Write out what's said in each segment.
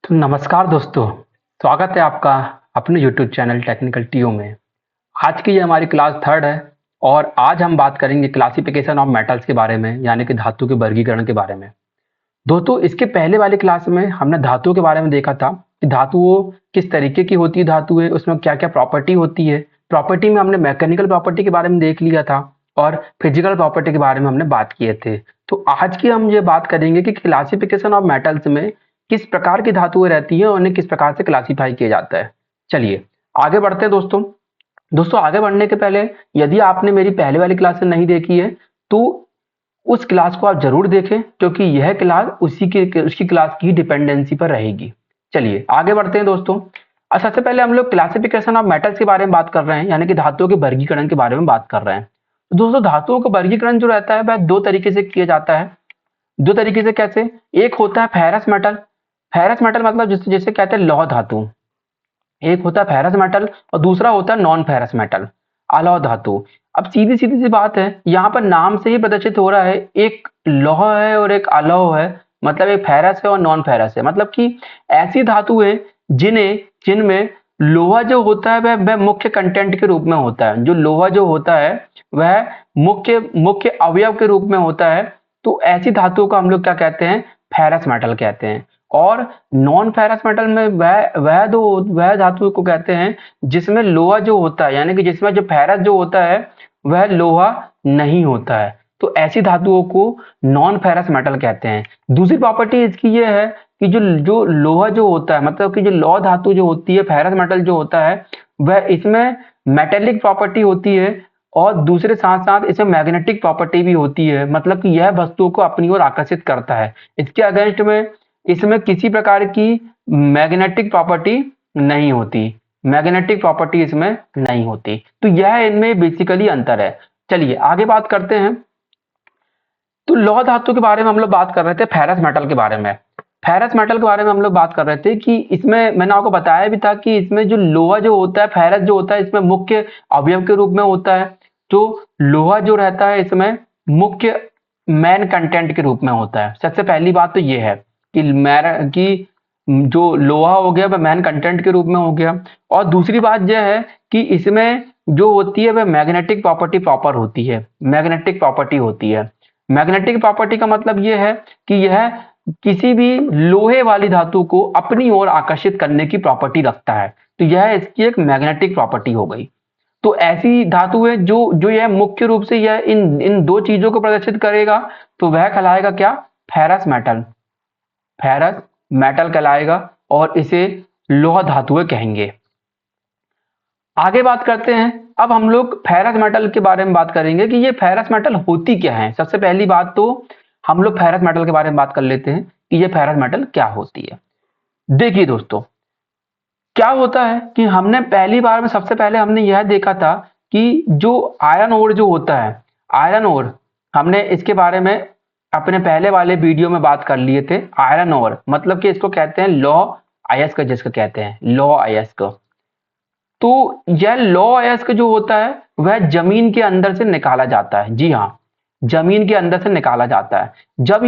तो नमस्कार दोस्तों, स्वागत है आपका अपने यूट्यूब चैनल टेक्निकल टीओ में। आज की ये हमारी क्लास थर्ड है और आज हम बात करेंगे क्लासिफिकेशन ऑफ मेटल्स के बारे में, यानी कि धातु के वर्गीकरण के बारे में। दोस्तों, इसके पहले वाली क्लास में हमने धातुओं के बारे में देखा था कि धातुओं किस तरीके की होती है, धातुएं उसमें क्या क्या प्रॉपर्टी होती है। प्रॉपर्टी में हमने मैकेनिकल प्रॉपर्टी के बारे में देख लिया था और फिजिकल प्रॉपर्टी के बारे में हमने बात किए थे। तो आज की हम ये बात करेंगे कि क्लासिफिकेशन ऑफ मेटल्स में किस प्रकार की धातुएं रहती हैं और उन्हें किस प्रकार से क्लासिफाई किया जाता है। चलिए आगे बढ़ते हैं दोस्तों। आगे बढ़ने के पहले यदि आपने मेरी पहले वाली क्लास नहीं देखी है तो उस क्लास को आप जरूर देखें, क्योंकि यह क्लास उसकी क्लास की डिपेंडेंसी पर रहेगी। चलिए आगे बढ़ते हैं दोस्तों। सबसे पहले हम लोग क्लासिफिकेशन ऑफ मेटल्स के बारे में बात कर रहे हैं, यानी कि धातुओं के वर्गीकरण के बारे में बात कर रहे हैं। तो दोस्तों, धातुओं का वर्गीकरण जो रहता है वह दो तरीके से किया जाता है। दो तरीके से कैसे? एक होता है फेरस मेटल। फेरस मेटल मतलब जिसे कहते हैं लौह धातु। एक होता है फेरस मेटल और दूसरा होता है नॉन फेरस मेटल, अलौह धातु। अब सीधी सीधी सी बात है, यहाँ पर नाम से ही प्रदर्शित हो रहा है, एक लौह है और एक अलौह है। मतलब एक फेरस है और नॉन फेरस है। मतलब कि ऐसी धातु है जिनमें लोहा जो होता है वह मुख्य कंटेंट के रूप में होता है। जो लोहा जो होता है वह मुख्य मुख्य अवयव के रूप में होता है। तो ऐसी धातुओं को हम लोग क्या कहते हैं? फेरस मेटल कहते हैं। और नॉन फेरस मेटल में वह धातु को कहते हैं जिसमें लोहा जो होता है, यानी कि जिसमें जो फेरस जो होता है वह लोहा नहीं होता है। तो ऐसी धातुओं को नॉन फेरस मेटल कहते हैं। दूसरी प्रॉपर्टी इसकी ये है कि जो जो लोहा जो होता है, मतलब कि जो लौह धातु जो होती है, फेरस मेटल जो होता है, वह इसमें मेटेलिक प्रॉपर्टी होती है और दूसरे साथ साथ इसमें मैग्नेटिक प्रॉपर्टी भी होती है। मतलब कि यह वस्तुओं को अपनी ओर आकर्षित करता है। इसके अगेंस्ट में इसमें किसी प्रकार की मैग्नेटिक प्रॉपर्टी नहीं होती। मैग्नेटिक प्रॉपर्टी इसमें नहीं होती। तो यह इनमें बेसिकली अंतर है। चलिए आगे बात करते हैं। तो लौह धातु के बारे में हम लोग बात कर रहे थे, फेरस मेटल के बारे में। फेरस मेटल के बारे में हम लोग बात कर रहे थे कि इसमें मैंने आपको बताया भी था कि इसमें जो लोहा जो होता है, फेरस जो होता है, इसमें मुख्य अवयव के रूप में होता है। तो लोहा जो रहता है इसमें मुख्य मेन कंटेंट के रूप में होता है। सबसे पहली बात तो ये है कि जो लोहा हो गया वह मेन कंटेंट के रूप में हो गया। और दूसरी बात यह है कि इसमें जो होती है वह मैग्नेटिक प्रॉपर्टी प्रॉपर होती है। मैग्नेटिक प्रॉपर्टी होती है। मैग्नेटिक प्रॉपर्टी का मतलब यह है कि यह किसी भी लोहे वाली धातु को अपनी ओर आकर्षित करने की प्रॉपर्टी रखता है। तो यह इसकी एक मैग्नेटिक प्रॉपर्टी हो गई। तो ऐसी धातु है जो जो यह मुख्य रूप से यह इन इन दो चीजों को प्रदर्शित करेगा। तो वह कहलाएगा क्या? Ferrous metal. फेरस मेटल कहलाएगा और इसे लोह धातुएं कहेंगे। आगे बात करते हैं। अब हम लोग फेरस मेटल के बारे में बात करेंगे कि ये फेरस मेटल होती क्या है। सबसे पहली बात तो हम लोग फेरस मेटल के बारे में बात कर लेते हैं कि ये फेरस मेटल क्या होती है। देखिए दोस्तों, क्या होता है कि हमने पहली बार में सबसे पहले हमने यह देखा था कि जो आयरन ओर जो होता है, आयरन ओर, हमने इसके बारे में अपने पहले वाले वीडियो में बात कर लिए थे। आयरन ओर मतलब कि इसको कहते हैं लौह अयस्क, जिसको कहते हैं लौह अयस्क। तो यह लौह अयस्क जो होता है वह जमीन के अंदर से निकाला जाता है। जी हाँ, जमीन के अंदर से निकाला जाता है। जब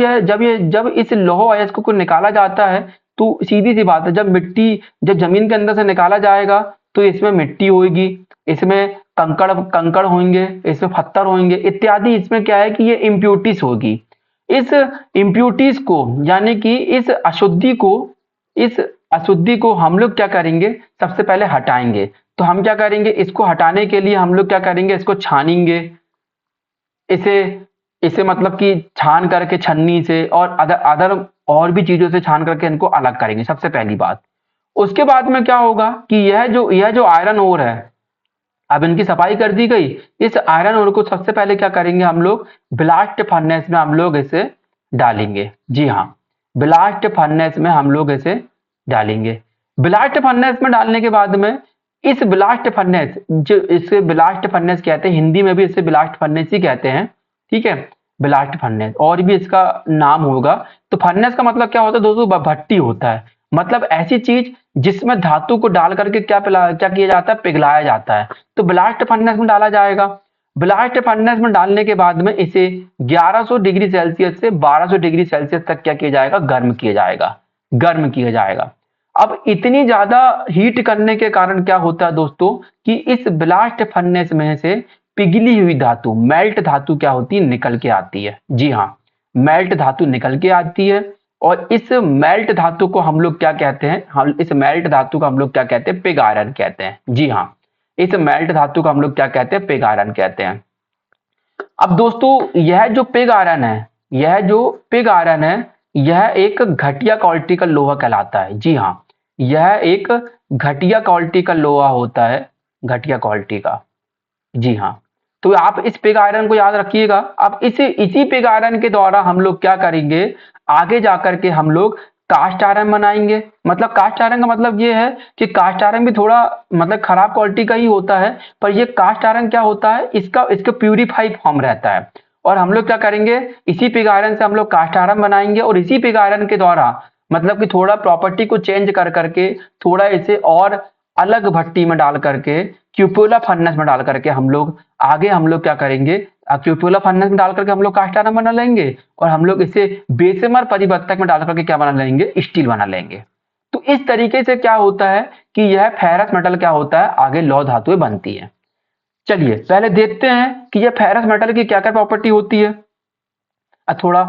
इस लौह अयस्क को निकाला जाता है तो सीधी सी बात है, जब जमीन के अंदर से निकाला जाएगा तो इसमें मिट्टी होगी, इसमें कंकड़ कंकड़ होंगे, इसमें पत्थर होंगे इत्यादि। इसमें क्या है कि ये इम्प्यूरिटीज होगी। इस इम्प्यूरिटीज को, यानी कि इस अशुद्धि को हम लोग क्या करेंगे? सबसे पहले हटाएंगे। तो हम क्या करेंगे? इसको हटाने के लिए हम लोग क्या करेंगे? इसको छानेंगे। इसे इसे मतलब कि छान करके छन्नी से और अदर और भी चीजों से छान करके इनको अलग करेंगे, सबसे पहली बात। उसके बाद में क्या होगा कि यह जो आयरन ओर है, अब इनकी सफाई कर दी गई। इस आयरन ओर को सबसे पहले क्या करेंगे? हम लोग ब्लास्ट फर्नेस में हम लोग इसे डालेंगे। जी हाँ, ब्लास्ट फर्नेस में हम लोग इसे डालेंगे। ब्लास्ट फर्नेस में डालने के बाद में इस ब्लास्ट फर्नेस, जो इसे ब्लास्ट फर्नेस कहते हैं, हिंदी में भी इसे ब्लास्ट फर्नेस ही कहते हैं। ठीक है, ब्लास्ट फर्नेस और भी इसका नाम होगा। तो फर्नेस का मतलब क्या होता है दोस्तों? भट्टी होता है। मतलब ऐसी चीज जिसमें धातु को डाल करके क्या किया जाता है? पिघलाया जाता है। तो ब्लास्ट फर्नेस में डाला जाएगा। ब्लास्ट फर्नेस में डालने के बाद में इसे 1100 डिग्री सेल्सियस से 1200 डिग्री सेल्सियस तक क्या किया जाएगा? गर्म किया जाएगा। गर्म किया जाएगा। अब इतनी ज्यादा हीट करने के कारण क्या होता है दोस्तों कि इस ब्लास्ट फर्नेस में से पिघली हुई धातु, मेल्ट धातु क्या होती है, निकल के आती है। जी हाँ, मेल्ट धातु निकल के आती है और इस मेल्ट धातु को हम लोग क्या कहते हैं, हम इस मेल्ट धातु को हम लोग क्या कहते हैं, पिग आयरन कहते हैं। जी हाँ, इस मेल्ट धातु को हम लोग क्या कहते हैं, पिग आयरन कहते हैं। अब दोस्तों यह जो पिग आयरन है, यह जो पिग आयरन है, यह एक घटिया क्वालिटी का लोहा कहलाता है। जी हाँ, यह एक घटिया क्वालिटी का लोहा होता है, घटिया क्वालिटी का। जी हाँ, तो आप इस पिग आयरन को याद रखिएगा। अब इसी पिग आयरन के द्वारा हम लोग क्या करेंगे, आगे जाकर के हम लोग कास्ट आयरन बनाएंगे। मतलब कास्ट आयरन का मतलब ये है कि कास्ट आयरन भी थोड़ा मतलब खराब क्वालिटी का ही होता है, पर ये कास्ट आयरन क्या होता है, इसका प्यूरिफाई फॉर्म रहता है। और हम लोग क्या करेंगे, इसी पिग आयरन से हम लोग कास्ट आयरन बनाएंगे और इसी पिग आयरन के द्वारा मतलब कि थोड़ा प्रॉपर्टी को चेंज कर करके थोड़ा इसे और अलग भट्टी में डाल करके क्यूपुला फर्नेस में डाल करके हम लोग आगे हम लोग क्या करेंगे, क्यूपुला फर्नेस में डाल करके हम लोग कास्ट आयरन बना लेंगे और हम लोग इसे बेसमर परिवर्तक में डाल करके क्या बना लेंगे, स्टील बना लेंगे। तो इस तरीके से क्या होता है कि यह फेरस मेटल क्या होता है, आगे लौह धातुएं बनती है। चलिए पहले देखते हैं कि यह फेरस मेटल की क्या क्या प्रॉपर्टी होती है। थोड़ा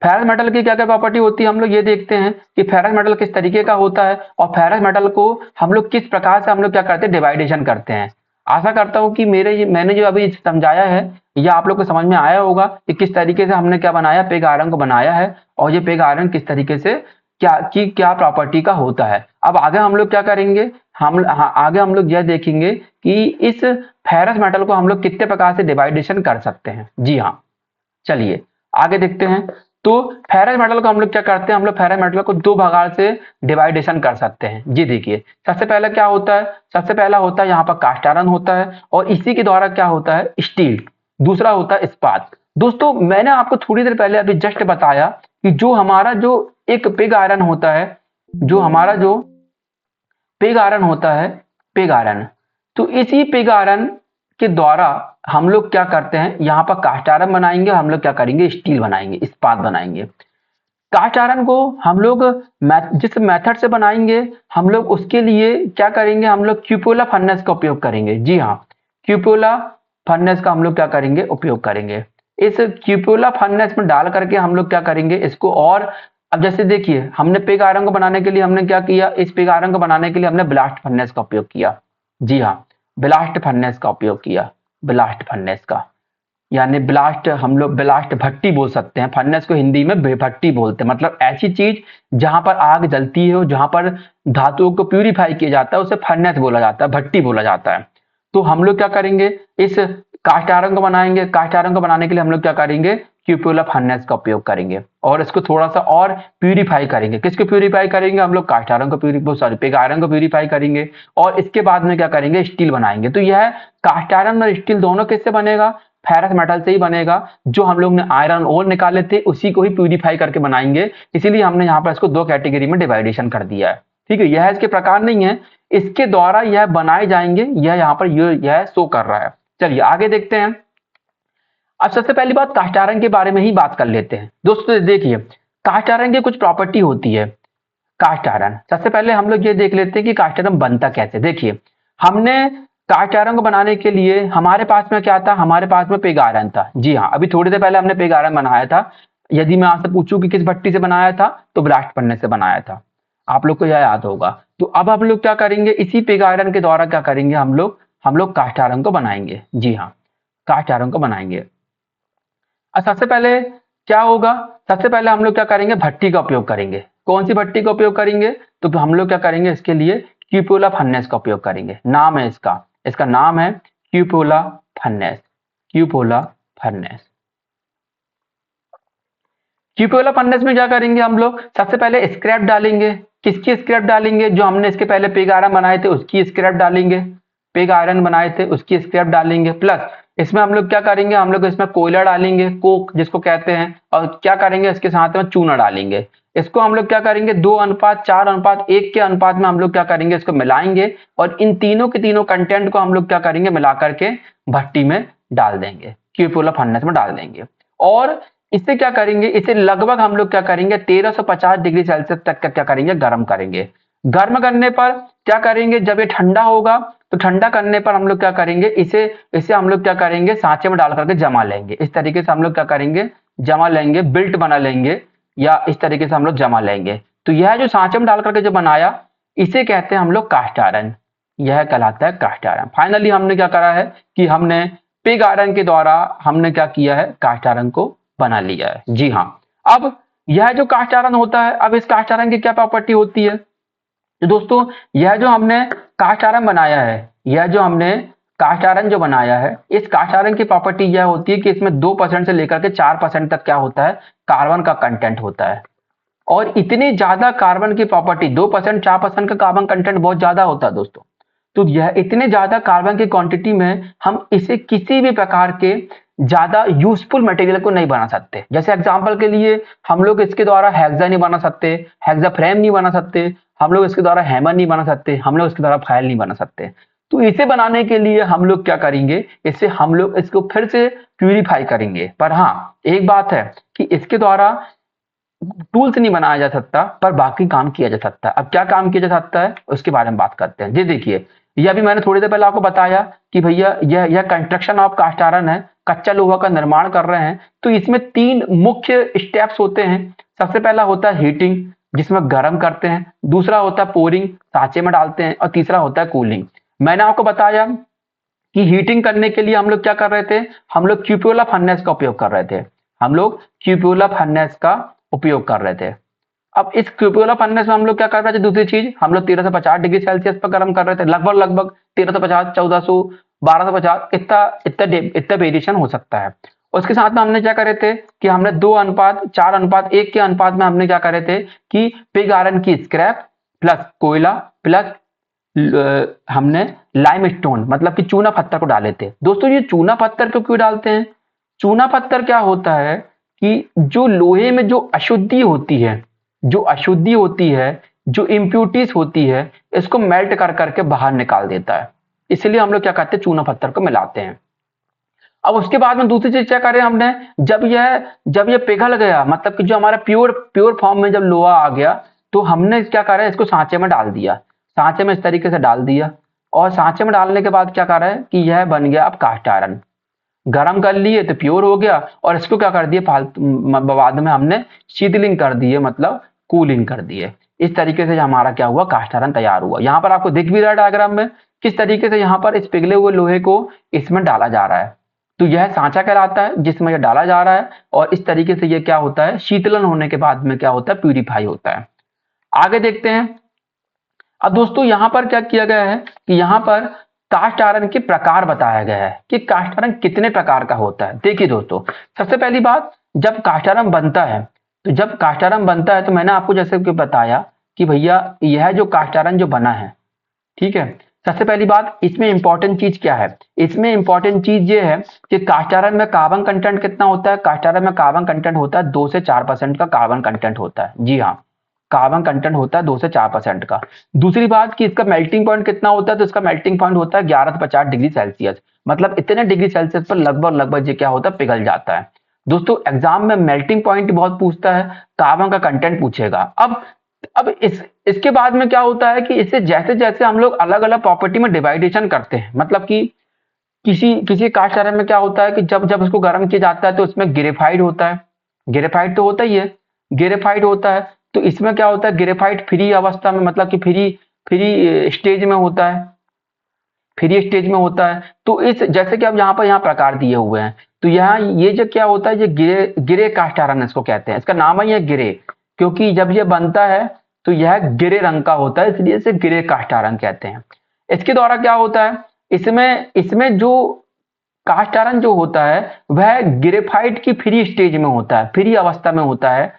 फेरस मेटल की क्या क्या प्रॉपर्टी होती है हम लोग ये देखते हैं कि फेरस मेटल किस तरीके का होता है और फेरस मेटल को हम लोग किस प्रकार से हम लोग क्या करते हैं, डिवाइडेशन करते हैं। आशा करता हूं कि मैंने जो अभी समझाया है यह आप लोग को समझ में आया होगा कि किस तरीके से हमने क्या बनाया, पिग आयरन को बनाया है और ये पिग आयरन किस तरीके से क्या प्रॉपर्टी का होता है। अब आगे हम लोग क्या करेंगे, आगे हम लोग यह देखेंगे कि इस फेरस मेटल को हम लोग कितने प्रकार से डिवाइडेशन कर सकते हैं। जी हाँ, चलिए आगे देखते हैं। तो फेरस मेटल को हम लोग क्या करते हैं, हम लोग फेरस मेटल को दो भाग से डिवाइडेशन कर सकते हैं। जी देखिए, सबसे पहले क्या होता है, सबसे पहला होता है यहाँ पर कास्ट आयरन होता है और इसी के द्वारा क्या होता है, स्टील। दूसरा होता है इस्पात। दोस्तों मैंने आपको थोड़ी देर पहले अभी जस्ट बताया कि जो हमारा जो एक पिग आयरन होता है, जो हमारा जो पिग आयरन होता है, पिग आयरन, तो इसी पिग आयरन के द्वारा हम लोग क्या करते हैं, यहाँ पर कास्ट आयरन बनाएंगे, हम लोग क्या करेंगे, स्टील बनाएंगे, इस्पात बनाएंगे। कास्ट आयरन को हम लोग जिस मेथड से बनाएंगे हम लोग उसके लिए क्या करेंगे, हम लोग क्यूपोला फर्नेस का उपयोग करेंगे। जी हाँ, क्यूपोला फर्नेस का हम लोग क्या करेंगे, उपयोग करेंगे। इस क्यूपोला फर्नेस में डाल करके हम लोग क्या करेंगे इसको, और अब जैसे देखिए हमने पिग आयरन को बनाने के लिए हमने क्या किया, इस पिग आयरन को बनाने के लिए हमने ब्लास्ट फर्नेस का उपयोग किया। जी हाँ, ब्लास्ट फर्नेस का उपयोग किया, ब्लास्ट फर्नेस का, यानी ब्लास्ट हम लोग ब्लास्ट भट्टी बोल सकते हैं, फर्नेस को हिंदी में भट्टी बोलते हैं। मतलब ऐसी चीज जहां पर आग जलती है, जहां पर धातुओं को प्यूरिफाई किया जाता है उसे फर्नेस बोला जाता है, भट्टी बोला जाता है। तो हम लोग क्या करेंगे, इस कास्ट आयरन को बनाएंगे, कास्ट आयरन को बनाने के लिए हम लोग क्या करेंगे, क्यूपुला फर्नेस का उपयोग करेंगे और इसको थोड़ा सा और प्यूरिफाई करेंगे। किसको प्यूरिफाई करेंगे, हम लोग कास्ट आयरन को पिग आयरन को प्यूरिफाई करेंगे और इसके बाद में क्या करेंगे, स्टील बनाएंगे। तो यह कास्ट आयरन और स्टील दोनों किससे बनेगा, फेरस मेटल से ही बनेगा। जो हम लोग ने आयरन ओर निकाले थे उसी को ही प्यूरिफाई करके बनाएंगे, इसीलिए हमने यहाँ पर इसको दो कैटेगरी में डिवाइडेशन कर दिया है। ठीक है, यह इसके प्रकार नहीं है, इसके द्वारा यह बनाए जाएंगे, यह यहाँ पर यह शो कर रहा है। चलिए आगे देखते हैं। अब सबसे पहली बात कास्ट आयरन के बारे में ही बात कर लेते हैं। दोस्तों देखिए, कास्ट आयरन की कुछ प्रॉपर्टी होती है। कास्ट आयरन, सबसे पहले हम लोग ये देख लेते हैं कि कास्ट आयरन बनता कैसे। देखिए, हमने कास्ट आयरन को बनाने के लिए हमारे पास में क्या था, हमारे पास में पिग आयरन था। जी हाँ, अभी थोड़ी देर पहले हमने पिग आयरन बनाया था। यदि मैं आपसे पूछूं कि किस भट्टी से बनाया था, तो ब्लास्ट फर्नेस से बनाया था, आप लोग को यह याद होगा। तो अब हम लोग क्या करेंगे, इसी पिग आयरन के द्वारा क्या करेंगे, हम लोग कास्ट आयरन को बनाएंगे। जी हाँ, कास्ट आयरन को बनाएंगे। अब सबसे पहले क्या होगा, सबसे पहले हम लोग क्या करेंगे, भट्टी का उपयोग करेंगे। कौन सी भट्टी का उपयोग करेंगे, तो हम लोग क्या करेंगे, इसके लिए क्यूपोला फर्नेस का उपयोग करेंगे। नाम है इसका, इसका नाम है cupola furnace, cupola furnace. Cupola furnace में क्या करेंगे, हम लोग सबसे पहले स्क्रैप डालेंगे। किसकी स्क्रैप डालेंगे, जो हमने इसके पहले पिग आयरन बनाए थे उसकी स्क्रैप डालेंगे, पिग आयरन बनाए थे उसकी स्क्रैप डालेंगे। प्लस इसमें हम लोग क्या करेंगे, हम लोग इसमें कोयला डालेंगे, कोक जिसको कहते हैं, और क्या करेंगे इसके साथ में चूना डालेंगे। इसको हम लोग क्या करेंगे, 2:4:1 के अनुपात में हम लोग क्या करेंगे, इसको मिलाएंगे और इन तीनों के तीनों कंटेंट को हम लोग क्या करेंगे, मिला करके भट्टी में डाल देंगे, क्यूपोला फर्नेस में डाल देंगे। और इससे क्या करेंगे, इसे लगभग हम लोग क्या करेंगे, 1350 डिग्री सेल्सियस तक का क्या करेंगे, गर्म करेंगे। गर्म करने पर क्या करेंगे, जब ये ठंडा होगा तो ठंडा करने पर हम लोग क्या करेंगे, इसे इसे हम लोग क्या करेंगे, सांचे में डाल करके जमा लेंगे। इस तरीके से हम लोग क्या करेंगे, जमा लेंगे, बिल्ट बना लेंगे, या इस तरीके से हम लोग जमा लेंगे। तो यह जो सांचे में डाल करके जो बनाया, इसे कहते हैं हम लोग कास्ट आयरन। यह कहलाता है कास्ट आयरन। फाइनली हमने क्या करा है कि हमने पिग आयरन के द्वारा हमने क्या किया है, कास्ट आयरन को बना लिया है। जी हाँ। अब यह जो कास्ट आयरन होता है, अब इस कास्ट आयरन की क्या प्रॉपर्टी होती है, तो दोस्तों यह जो हमने कास्ट आयरन बनाया है, यह जो हमने कास्ट आयरन जो बनाया है, इस कास्ट आयरन की प्रॉपर्टी यह होती है कि इसमें 2% से लेकर के 4% तक क्या होता है, कार्बन का कंटेंट होता है। और इतनी ज्यादा कार्बन की प्रॉपर्टी, 2% 4% का कार्बन कंटेंट बहुत ज्यादा होता है दोस्तों। तो यह इतने ज्यादा कार्बन की क्वांटिटी में हम इसे किसी भी प्रकार के ज्यादा यूजफुल मटेरियल को नहीं बना सकते। जैसे एग्जांपल के लिए हम लोग इसके द्वारा हेक्सा नहीं बना सकते, हेक्सा फ्रेम नहीं बना सकते, हम लोग इसके द्वारा हैमर नहीं बना सकते, हम लोग इसके द्वारा फाइल नहीं बना सकते। तो इसे बनाने के लिए हम लोग क्या करेंगे, इससे हम लोग इसको फिर से प्यूरिफाई करेंगे। पर हाँ, एक बात है कि इसके द्वारा टूल्स नहीं बनाया जा सकता, पर बाकी काम किया जा सकता है। अब क्या काम किया जा सकता है उसके बारे में बात करते हैं। जी देखिए, ये अभी मैंने थोड़ी देर पहले आपको बताया कि भैया यह कंस्ट्रक्शन ऑफ कास्ट आयरन है, कच्चा लोहा का निर्माण कर रहे हैं। तो इसमें 3 मुख्य स्टेप्स होते हैं। सबसे पहला होता है हीटिंग, जिसमें गर्म करते हैं। दूसरा होता है पोरिंग, सांचे में डालते हैं। और तीसरा होता है कूलिंग। मैंने आपको बताया कि हीटिंग करने के लिए हम लोग क्या कर रहे थे, हम लोग क्यूपोला फर्नेस का उपयोग कर रहे थे। हम लोग क्यूपोला फर्नेस का उपयोग कर रहे थे। अब इस क्यूपोला फर्नेस में हम लोग क्या कर रहे थे, दूसरी चीज हम लोग 1350 डिग्री सेल्सियस पर गर्म कर रहे थे। लगभग लगभग 1350, 1400, 1250, इतना इतना इतना वेरिएशन हो सकता है। उसके साथ में हमने क्या करे थे कि हमने 2:4:1 के अनुपात में हमने क्या करे थे कि पिग आयरन की स्क्रैप प्लस कोयला प्लस हमने लाइम स्टोन मतलब कि चूना पत्थर को डाले थे। दोस्तों ये चूना पत्थर को क्यों डालते हैं, चूना पत्थर क्या होता है कि जो लोहे में जो अशुद्धि होती है, जो इम्प्यूरिटीज होती है, इसको मेल्ट कर करके बाहर निकाल देता है। इसलिए हम लोग क्या करते हैं, चूना पत्थर को मिलाते हैं। अब उसके बाद में दूसरी चीज क्या करें हमने, जब यह पिघल गया, मतलब कि जो हमारा प्योर प्योर फॉर्म में जब लोहा आ गया, तो हमने क्या करा, इसको सांचे में डाल दिया। सांचे में इस तरीके से डाल दिया, और सांचे में डालने के बाद क्या करा है कि यह बन गया अब कास्ट आयरन। गरम कर लिए तो प्योर हो गया, और इसको क्या कर दिए, बाद में हमने शीतलिंग कर दिए, मतलब कूलिंग कर दिए। इस तरीके से हमारा क्या हुआ, कास्ट आयरन तैयार हुआ। यहाँ पर आपको दिख भी रहा है डायग्राम में किस तरीके से यहाँ पर इस पिघले हुए लोहे को इसमें डाला जा रहा है। तो यह सांचा कहलाता है जिसमें यह डाला जा रहा है, और इस तरीके से यह क्या होता है, शीतलन होने के बाद में क्या होता है, प्यूरिफाई होता है। आगे देखते हैं। अब दोस्तों यहां पर क्या किया गया है कि यहां पर कास्ट आयरन के प्रकार बताया गया है कि कास्ट आयरन कितने प्रकार का होता है। देखिए दोस्तों, सबसे पहली बात, जब कास्ट आयरन बनता है, तो मैंने आपको जैसे कि बताया कि भैया यह जो कास्ट आयरन जो बना है, ठीक है, सबसे पहली बात इसमें इंपॉर्टेंट चीज क्या है, इसमें इंपॉर्टेंट चीज ये है कि कास्ट आयरन में कार्बन कंटेंट कितना होता है। कास्ट आयरन में कार्बन कंटेंट होता है 2 से 4% का कार्बन कंटेंट होता है। जी हाँ, कार्बन कंटेंट होता है 2 से 4% का। दूसरी बात कि इसका मेल्टिंग पॉइंट कितना होता है, तो इसका मेल्टिंग पॉइंट होता है 11 से 50 डिग्री सेल्सियस। मतलब इतने डिग्री सेल्सियस पर लगभग लगभग ये क्या होता है, पिघल जाता है। दोस्तों एग्जाम में मेल्टिंग पॉइंट बहुत पूछता है, कार्बन का कंटेंट पूछेगा। अब इसके बाद में क्या होता है कि इससे जैसे जैसे हम लोग अलग अलग प्रॉपर्टी में डिवाइडेशन करते हैं, मतलब कि किसी किसी कास्ट आयरन में क्या होता है कि जब जब उसको गर्म किया जाता है तो उसमें ग्रेफाइड होता है। ग्रेफाइड तो होता ही है, ग्रेफाइड होता है। तो इसमें क्या होता है, ग्रेफाइट फ्री अवस्था में, मतलब कि फ्री फ्री स्टेज में होता है, फ्री स्टेज में होता है। तो इस जैसे कि अब यहाँ प्रकार दिए हुए हैं, तो यहाँ ये जो क्या होता है, ये गिरे कास्ट आयरन इसको कहते हैं। इसका नाम है ये गिरे, क्योंकि जब ये बनता है तो यह गिरे रंग का होता है, इसलिए इसे गिरे कास्ट आयरन कहते हैं। इसके द्वारा क्या होता है, इसमें इसमें जो कास्ट आयरन जो होता है वह ग्रेफाइट की फ्री स्टेज में होता है, फ्री अवस्था में होता है।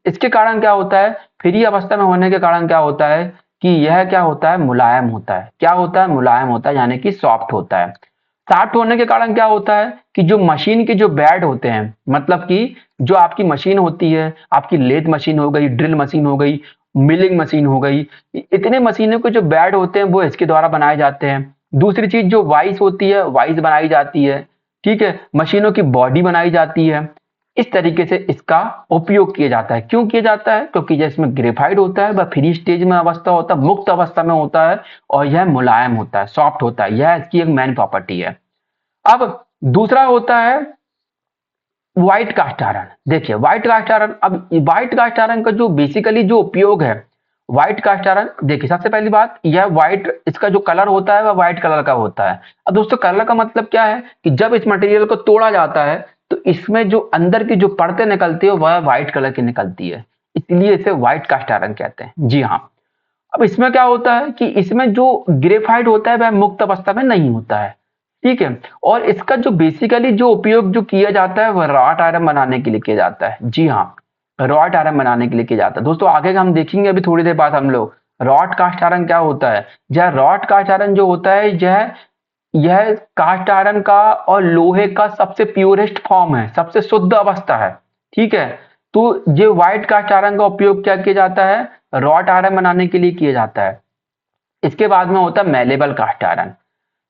इसके कारण क्या होता है, फ्री अवस्था में होने के कारण क्या होता है कि यह क्या होता है, मुलायम होता है। क्या होता है, मुलायम होता है, यानी कि सॉफ्ट होता है। सॉफ्ट होने के कारण क्या होता है कि जो मशीन के जो बेड होते हैं, मतलब कि जो आपकी मशीन होती है, आपकी लेथ मशीन हो गई, ड्रिल मशीन हो गई, मिलिंग मशीन हो गई, इतने मशीनों के जो बेड होते हैं वो इसके द्वारा बनाए जाते हैं। दूसरी चीज जो वाइस होती है, वाइस बनाई जाती है, ठीक है, मशीनों की बॉडी बनाई जाती है। इस तरीके से इसका उपयोग किया जाता है। क्यों किया जाता है? क्योंकि जिसमें ग्रेफाइट होता है वह फ्री स्टेज में अवस्था होता है, मुक्त अवस्था में होता है और यह मुलायम होता है, सॉफ्ट होता है। यह इसकी एक मेन प्रॉपर्टी है। अब दूसरा होता है व्हाइट कास्ट आयरन। देखिए व्हाइट कास्ट आयरन, अब व्हाइट कास्ट आयरन का जो बेसिकली जो उपयोग है, व्हाइट कास्ट आयरन, देखिए सबसे पहली बात यह व्हाइट, इसका जो कलर होता है वह व्हाइट कलर का होता है। अब दोस्तों कलर का मतलब क्या है कि जब इस मटेरियल को तोड़ा जाता है तो इसमें जो अंदर की जो परतें निकलती है वह व्हाइट कलर की निकलती है, इसलिए इसे व्हाइट कास्ट आयरन कहते हैं। जी हाँ। अब इसमें क्या होता है कि इसमें जो ग्रेफाइट होता है वह मुक्त अवस्था में नहीं होता है, ठीक है। और इसका जो बेसिकली जो उपयोग जो किया जाता है वह रॉट आयरन बनाने के लिए किया जाता है। जी हाँ, रॉट आयरन बनाने के लिए किया जाता है। दोस्तों आगे हम देखेंगे अभी थोड़ी देर बाद हम लोग रॉट कास्ट आयरन क्या होता है। यह रॉट कास्ट आयरन जो होता है यह कास्ट आयरन का और लोहे का सबसे प्योरेस्ट फॉर्म है, सबसे शुद्ध अवस्था है, ठीक है। तो ये व्हाइट कास्ट आयरन का उपयोग क्या किया जाता है, रॉट आयरन बनाने के लिए किया जाता है। इसके बाद में होता है मेलेबल कास्ट आयरन।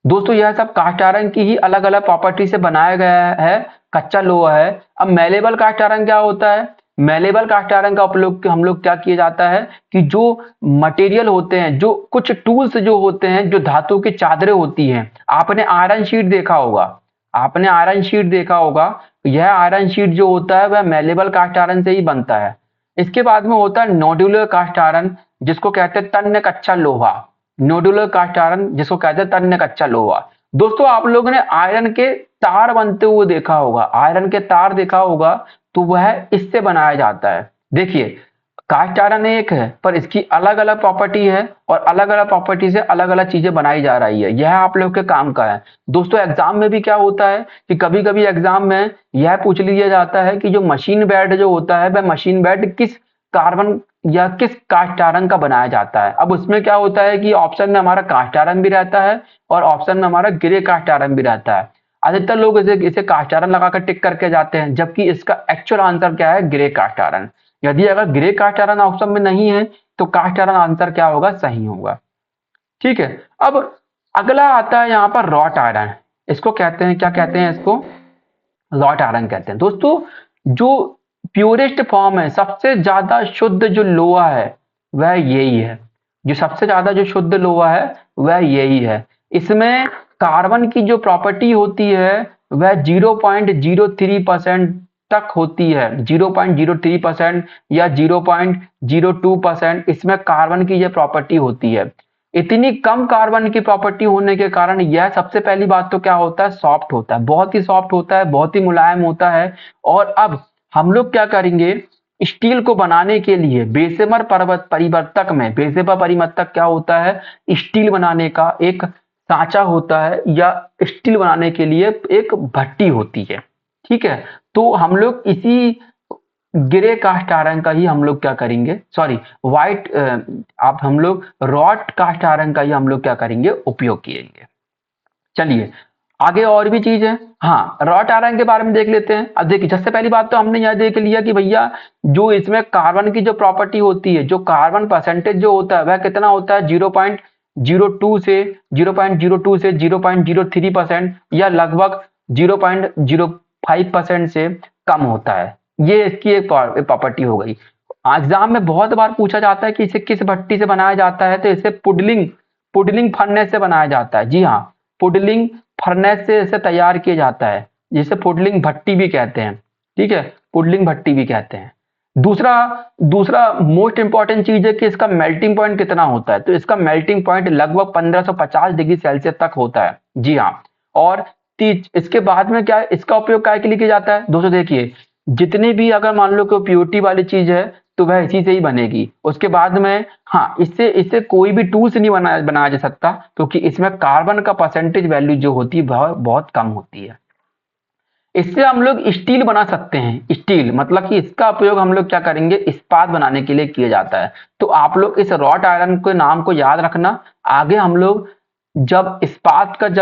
दोस्तों यह सब कास्ट आयरन की ही अलग अलग प्रॉपर्टी से बनाया गया है, कच्चा लोहा है। अब मेलेबल कास्ट आयरन क्या होता है, मेलेबल कास्ट आयरन का उपयोग हम लोग क्या किया जाता है कि जो मटेरियल होते हैं, जो कुछ टूल्स जो होते हैं, जो धातु की चादरें होती हैं, आपने आयरन शीट देखा होगा, आपने आयरन शीट देखा होगा, यह आयरन शीट जो होता है वह मेलेबल कास्ट आयरन से ही बनता है। इसके बाद में होता है नोडुलर कास्ट आयरन, जिसको कहते हैं तन्य कच्चा लोहा। नोडुलर कास्ट आयरन जिसको कहते हैं तन्य कच्चा लोहा। दोस्तों आप लोगों ने आयरन के तार बनते हुए देखा होगा, आयरन के तार देखा होगा, तो वह इससे बनाया जाता है। देखिए कास्ट आयरन एक है पर इसकी अलग अलग प्रॉपर्टी है और अलग अलग प्रॉपर्टी से अलग अलग चीजें बनाई जा रही है, यह आप लोग के काम का है। दोस्तों एग्जाम में भी क्या होता है कि कभी कभी एग्जाम में यह पूछ लिया जाता है कि जो मशीन बेड जो होता है वह मशीन बेड किस कार्बन या किस कास्ट आयरन का बनाया जाता है। अब उसमें क्या होता है कि ऑप्शन में हमारा कास्ट आयरन भी रहता है और ऑप्शन में हमारा ग्रे कास्ट आयरन भी रहता है। अधिकतर लोग इसे कास्ट आयरन लगाकर टिक करके जाते हैं, जबकि इसका एक्चुअल आंसर क्या है, ग्रे कास्ट आयरन। यदि अगर ग्रे कास्ट आयरन ऑप्शन में नहीं है तो कास्ट आयरन आंसर क्या होगा, सही होगा, ठीक है। अब अगला आता है यहाँ पर रॉट आयरन। इसको कहते हैं, क्या कहते हैं इसको, रॉट आयरन कहते हैं। दोस्तों जो प्योरेस्ट फॉर्म है, सबसे ज्यादा शुद्ध जो लोहा है वह यही है, जो सबसे ज्यादा जो शुद्ध लोहा है वह यही है। इसमें कार्बन की जो प्रॉपर्टी होती है वह 0.03% तक होती है, 0.03% या 0.02% इसमें कार्बन की यह प्रॉपर्टी होती है। इतनी कम कार्बन की प्रॉपर्टी होने के कारण यह सबसे पहली बात तो क्या होता है, सॉफ्ट होता है, बहुत ही सॉफ्ट होता है, बहुत ही मुलायम होता है। और अब हम लोग क्या करेंगे, स्टील को बनाने के लिए बेशेमर परिवर्तक में, बेशेमर परिवर्तक क्या होता है, स्टील बनाने का एक सांचा होता है या स्टील बनाने के लिए एक भट्टी होती है, ठीक है। तो हम लोग इसी ग्रे कास्ट आयरन का ही हम लोग क्या करेंगे, सॉरी व्हाइट, आप हम लोग रॉट कास्ट आयरन का ही हम लोग क्या करेंगे, उपयोग करेंगे। चलिए आगे और भी चीज है, हाँ रॉट आयरन के बारे में देख लेते हैं। अब देखिए सबसे पहली बात तो हमने यह देख लिया कि भैया जो इसमें कार्बन की जो प्रॉपर्टी होती है, जो कार्बन परसेंटेज जो होता है वह कितना होता है, 0.02 से 0.03% या लगभग 0.05% से कम होता है। ये इसकी एक प्रॉपर्टी हो गई। एग्जाम में बहुत बार पूछा जाता है कि इसे किस भट्टी से बनाया जाता है, तो इसे पुडलिंग पुडलिंग फर्नेस से बनाया जाता है। जी हाँ, पुडलिंग फर्नेस से इसे तैयार किया जाता है, जिसे पुडलिंग भट्टी भी कहते हैं, ठीक है, पुडलिंग भट्टी भी कहते हैं। दूसरा दूसरा मोस्ट इंपॉर्टेंट चीज है कि इसका मेल्टिंग पॉइंट कितना होता है, तो इसका मेल्टिंग पॉइंट लगभग 1550 डिग्री सेल्सियस तक होता है। जी हाँ। और इसके बाद में क्या इसका उपयोग काय के लिए किया जाता है, दोस्तों देखिए जितनी भी अगर मान लो कोई प्योरिटी वाली चीज है तो वह इसी से ही बनेगी। उसके बाद में हाँ, इससे इससे कोई भी टूल्स नहीं बनाया जा सकता, क्योंकि इसमें कार्बन का परसेंटेज वैल्यू जो होती है बहुत कम होती है। इससे हम लोग स्टील बना सकते हैं, स्टील मतलब कि इसका उपयोग हम लोग क्या करेंगे, इस्पात बनाने के लिए किया जाता है। तो आप लोग इस रॉट आयरन के नाम को याद रखना। आगे हम लोग जब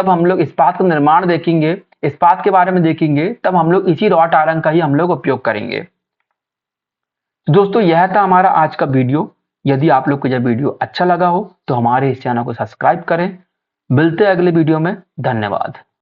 हम लोग इस्पात का निर्माण देखेंगे, इस्पात के बारे में देखेंगे, तब हम लोग इसी रॉट आयरन का ही हम लोग उपयोग करेंगे। दोस्तों यह था हमारा आज का वीडियो। यदि आप लोग को यह वीडियो अच्छा लगा हो तो हमारे इस चैनल को सब्सक्राइब करें। मिलते हैं अगले वीडियो में, धन्यवाद।